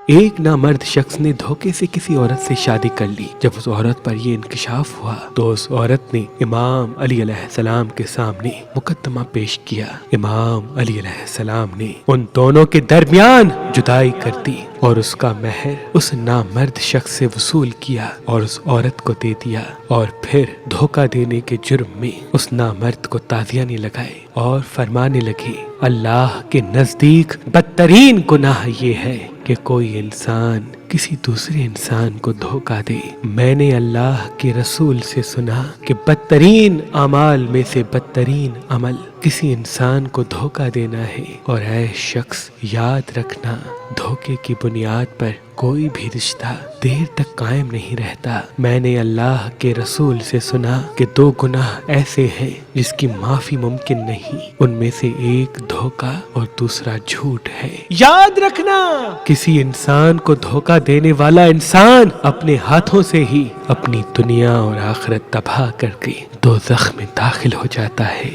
ایک نامرد شخص نے دھوکے سے کسی عورت سے شادی کر لی۔ جب اس عورت پر یہ انکشاف ہوا تو اس عورت نے امام علی علیہ السلام کے سامنے مقدمہ پیش کیا۔ امام علی علیہ السلام نے ان دونوں کے درمیان جدائی کر دی اور اس کا مہر اس نامرد شخص سے وصول کیا اور اس عورت کو دے دیا، اور پھر دھوکہ دینے کے جرم میں اس نامرد کو تازیانے لگائے اور فرمانے لگے، اللہ کے نزدیک بدترین گناہ یہ ہے کہ کوئی انسان کسی دوسرے انسان کو دھوکہ دے۔ میں نے اللہ کے رسول سے سنا کہ بدترین اعمال میں سے بدترین عمل کسی انسان کو دھوکہ دینا ہے، اور اے شخص یاد رکھنا، دھوکے کی بنیاد پر کوئی بھی رشتہ دیر تک قائم نہیں رہتا۔ میں نے اللہ کے رسول سے سنا کہ دو گناہ ایسے ہیں جس کی معافی ممکن نہیں، ان میں سے ایک دھوکہ اور دوسرا جھوٹ ہے۔ یاد رکھنا، کسی انسان کو دھوکہ دینے والا انسان اپنے ہاتھوں سے ہی اپنی دنیا اور آخرت تباہ کر کے دوزخ میں داخل ہو جاتا ہے۔